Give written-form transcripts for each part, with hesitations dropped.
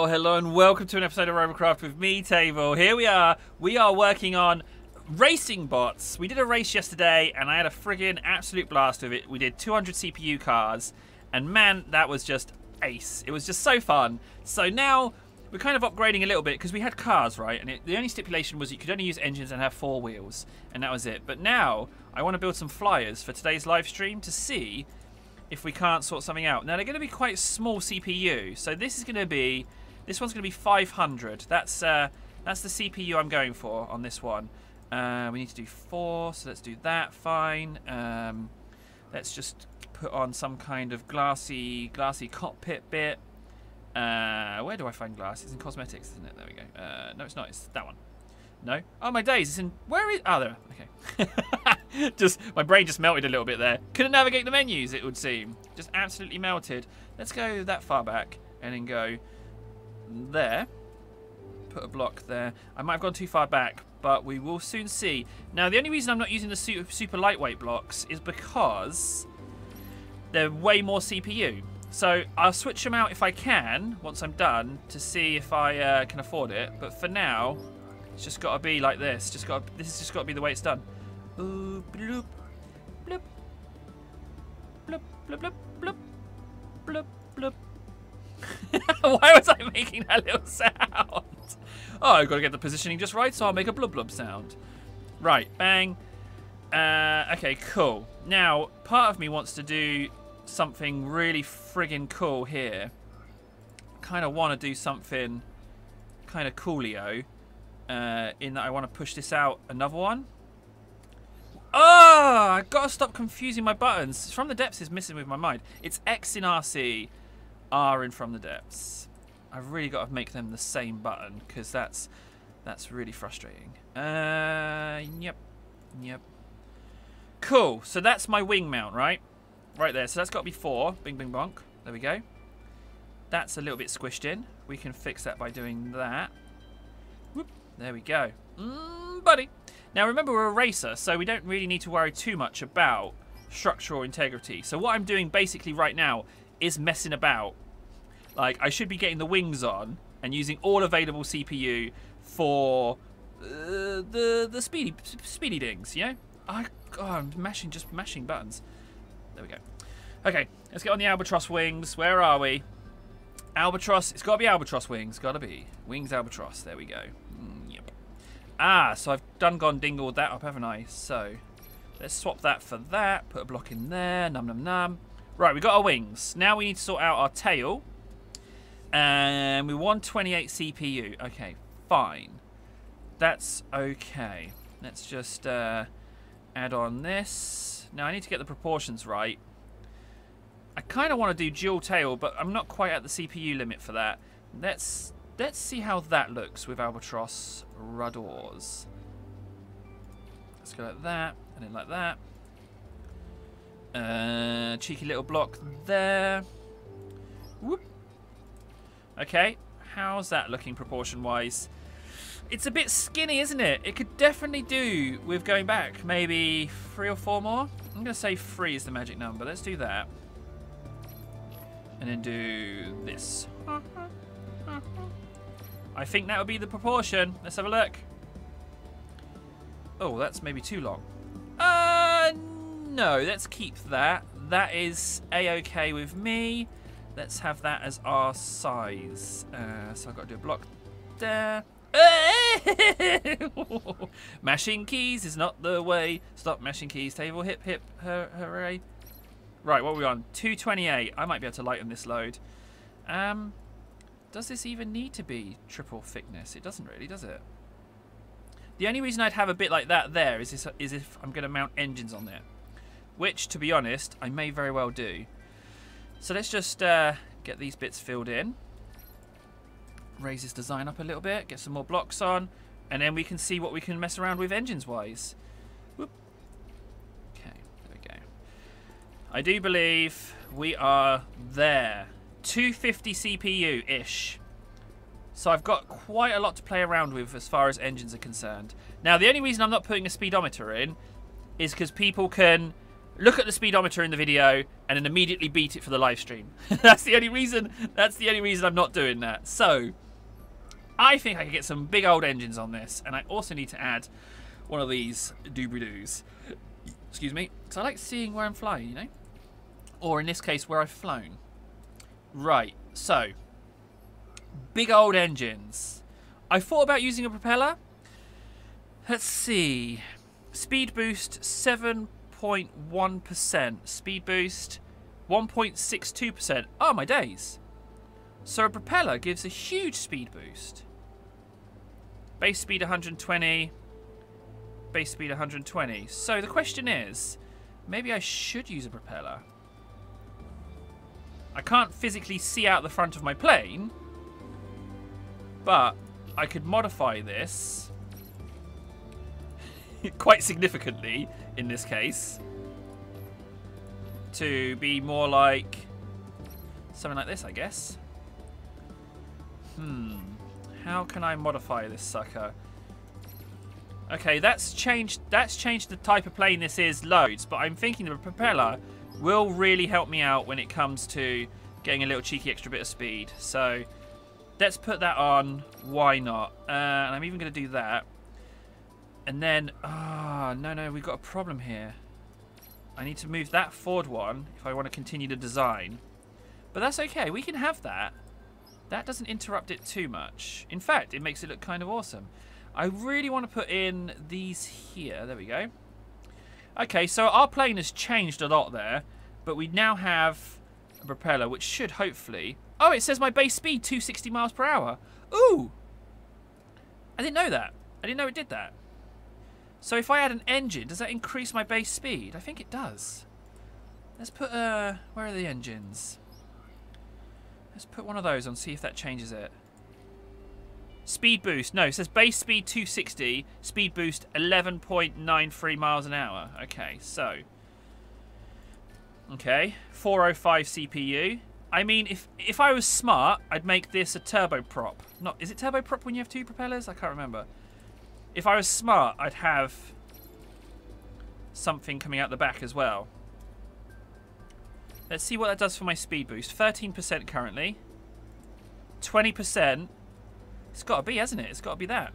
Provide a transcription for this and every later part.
Hello and welcome to an episode of Robocraft with me, Table. Here we are working on racing bots. We did a race yesterday and I had a friggin' absolute blast with it. We did 200 CPU cars and man, that was just ace. It was just so fun. So now we're kind of upgrading a little bit because we had cars, right? And the only stipulation was you could only use engines and have 4 wheels, and that was it. But now I want to build some flyers for today's live stream to see if we can't sort something out. Now they're going to be quite small CPU, so this one's going to be 500. That's the CPU I'm going for on this one. We need to do 4, so let's do that. Fine. Let's just put on some kind of glassy cockpit bit. Where do I find glass? It's in cosmetics, isn't it? There we go. No, it's not. It's that one. No. Oh my days! It's in. Where is? Oh, there. Okay. Just my brain just melted a little bit there. Couldn't navigate the menus. It would seem just absolutely melted. Let's go that far back and then go there. Put a block there. I might have gone too far back, but we will soon see. Now, the only reason I'm not using the super lightweight blocks is because they're way more CPU. So I'll switch them out if I can once I'm done to see if I can afford it. But for now, it's just got to be like this. This has just got to be the way it's done. Ooh, bloop, bloop, bloop, bloop, bloop, bloop, bloop, bloop. Why was I making that little sound? Oh, I've got to get the positioning just right, so I'll make a blub blub sound. Right, bang. Okay, cool. Now, part of me wants to do something really friggin' cool here. Kind of want to do something kind of coolio. In that I want to push this out another one. Oh, I've got to stop confusing my buttons. From the depths is missing with my mind. It's X in RC, R in from the depths. I've really got to make them the same button because that's really frustrating. Yep. Cool. So that's my wing mount, right? Right there. So that's got to be 4. Bing, bing, bonk. There we go. That's a little bit squished in. We can fix that by doing that. Whoop. There we go. Buddy. Now remember, we're a racer, so we don't really need to worry too much about structural integrity. So what I'm doing basically right now is messing about. Like, I should be getting the wings on and using all available CPU for the speedy dings, you know? I'm just mashing buttons. There we go. Okay, let's get on the albatross wings. Where are we? Albatross. It's got to be albatross wings. Got to be. Wings albatross. There we go. Yep. Ah, so I've gone dingled that up, haven't I? So let's swap that for that. Put a block in there. Num num num. Right, we got our wings. Now we need to sort out our tail. And we want 28 CPU. Okay, fine. That's okay. Let's just add on this. Now I need to get the proportions right. I kind of want to do dual tail, but I'm not quite at the CPU limit for that. Let's see how that looks with albatross rudders. Let's go like that, and then like that. Cheeky little block there. Whoop. Okay, how's that looking proportion-wise? It's a bit skinny, isn't it? It could definitely do with going back maybe 3 or 4 more. I'm going to say 3 is the magic number. Let's do that. And then do this. I think that would be the proportion. Let's have a look. Oh, that's maybe too long. No, let's keep that. That is A-okay with me. Let's have that as our size. So I've got to do a block there. Mashing keys is not the way. Stop mashing keys. Table, hip, hip, hooray. Right, what are we on? 228. I might be able to lighten this load. Does this even need to be triple thickness? It doesn't really, does it? The only reason I'd have a bit like that there is if I'm going to mount engines on there. Which, to be honest, I may very well do. So let's just get these bits filled in. Raise this design up a little bit. Get some more blocks on. And then we can see what we can mess around with engines-wise. Whoop. Okay, there we go. I do believe we are there. 250 CPU-ish. So I've got quite a lot to play around with as far as engines are concerned. Now, the only reason I'm not putting a speedometer in is because people can look at the speedometer in the video and then immediately beat it for the live stream. That's the only reason I'm not doing that. So I think I can get some big old engines on this, and I also need to add one of these doobie-doos. Excuse me. So I like seeing where I'm flying, you know? Or in this case, where I've flown. Right, so big old engines. I thought about using a propeller. Let's see. Speed boost 7.1%. Speed boost 1.62%. Oh, my days. So a propeller gives a huge speed boost. Base speed 120. Base speed 120. So the question is, maybe I should use a propeller. I can't physically see out the front of my plane, but I could modify this quite significantly in this case to be more like something like this, I guess. How can I modify this sucker? Okay, that's changed the type of plane this is loads, but I'm thinking the propeller will really help me out when it comes to getting a little cheeky extra bit of speed. So let's put that on. Why not? And I'm even going to do that. And then, no, we've got a problem here. I need to move that forward one if I want to continue the design. But that's okay, we can have that. That doesn't interrupt it too much. In fact, it makes it look kind of awesome. I really want to put in these here. There we go. Okay, so our plane has changed a lot there, but we now have a propeller, which should hopefully... Oh, it says my base speed, 260 miles per hour. Ooh! I didn't know that. I didn't know it did that. So if I add an engine, does that increase my base speed? I think it does. Let's put, where are the engines? Let's put one of those on, see if that changes it. Speed boost. No, it says base speed 260, speed boost 11.93 miles an hour. Okay, so. Okay, 405 CPU. I mean, if I was smart, I'd make this a turboprop. Not, is it turboprop when you have two propellers? I can't remember. If I was smart, I'd have something coming out the back as well. Let's see what that does for my speed boost. 13% currently. 20%. It's got to be, hasn't it? It's got to be that.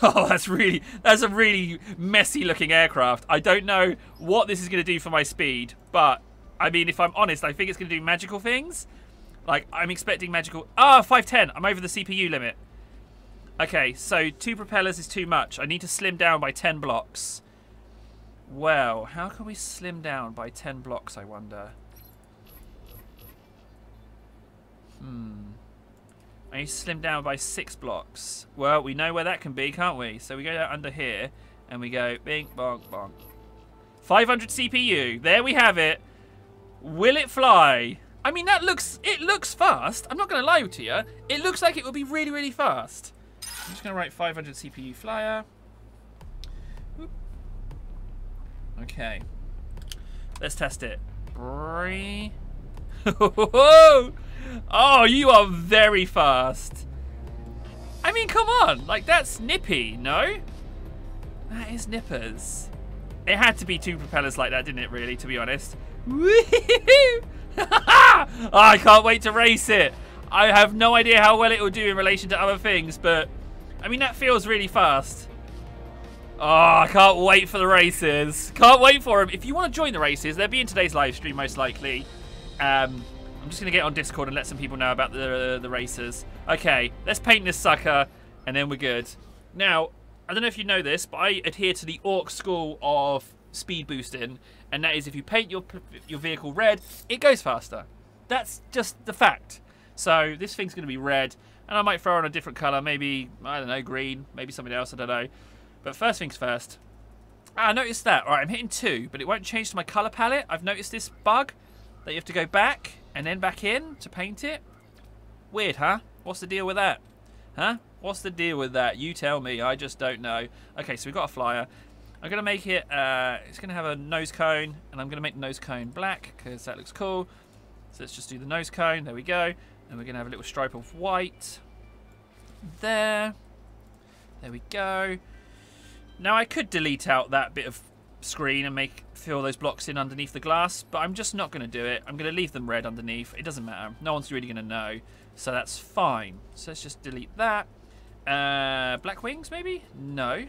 Oh, that's a really messy looking aircraft. I don't know what this is going to do for my speed, but I mean, if I'm honest, I think it's going to do magical things. Like, I'm expecting magical... Ah, 510. I'm over the CPU limit. Okay, so 2 propellers is too much. I need to slim down by 10 blocks. Well, how can we slim down by 10 blocks, I wonder? I need to slim down by 6 blocks. Well, we know where that can be, can't we? So we go down under here, and we go bing, bonk, bonk. 500 CPU. There we have it. Will it fly? I mean, it looks fast. I'm not going to lie to you. It looks like it will be really, really fast. I'm just going to write 500 CPU flyer. Whoop. Okay. Let's test it. Oh, you are very fast. I mean, come on. Like, that's nippy, no? That is nippers. It had to be 2 propellers like that, didn't it, really, to be honest? Oh, I can't wait to race it. I have no idea how well it will do in relation to other things, but, I mean, that feels really fast. Oh, I can't wait for the races. Can't wait for them. If you want to join the races, they'll be in today's live stream, most likely. I'm just going to get on Discord and let some people know about the races. Okay, let's paint this sucker, and then we're good. Now, I don't know if you know this, but I adhere to the Orc school of speed boosting, and that is if you paint your vehicle red, it goes faster. That's just the fact. So this thing's going to be red, and I might throw on a different colour, maybe, I don't know, green, maybe something else, I don't know. But first things first. I noticed that. Alright, I'm hitting 2, but it won't change to my colour palette. I've noticed this bug, that you have to go back and then back in to paint it. Weird, huh? What's the deal with that? Huh? What's the deal with that? You tell me. I just don't know. Okay, so we've got a flyer. I'm going to make it, it's going to have a nose cone, and I'm going to make the nose cone black, because that looks cool. So let's just do the nose cone. There we go. And we're going to have a little stripe of white. There. There we go. Now, I could delete out that bit of screen and fill those blocks in underneath the glass, but I'm just not going to do it. I'm going to leave them red underneath. It doesn't matter. No one's really going to know, so that's fine. So let's just delete that. Black wings, maybe? No.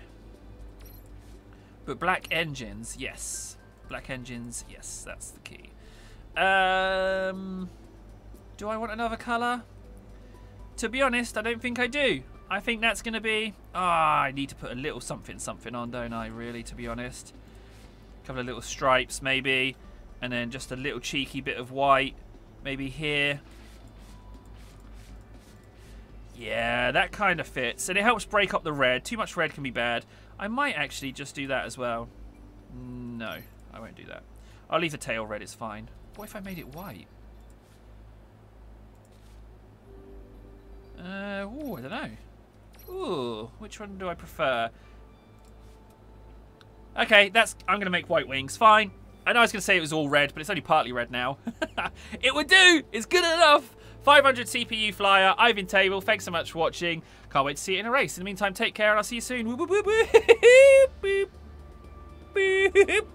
But black engines, yes. Black engines, yes, that's the key. Do I want another colour? To be honest, I don't think I do. I think that's going to be... I need to put a little something on, don't I, really, to be honest? A couple of little stripes, maybe. And then just a little cheeky bit of white, maybe here. Yeah, that kind of fits. And it helps break up the red. Too much red can be bad. I might actually just do that as well. No, I won't do that. I'll leave the tail red, it's fine. What if I made it white? Ooh, I don't know. Ooh, which one do I prefer? Okay, I'm going to make white wings. Fine. I know I was going to say it was all red, but it's only partly red now. It would do! It's good enough! 500 CPU flyer. I've been Table. Thanks so much for watching. Can't wait to see it in a race. In the meantime, take care and I'll see you soon. Boop, boop, boop, boop. Boop.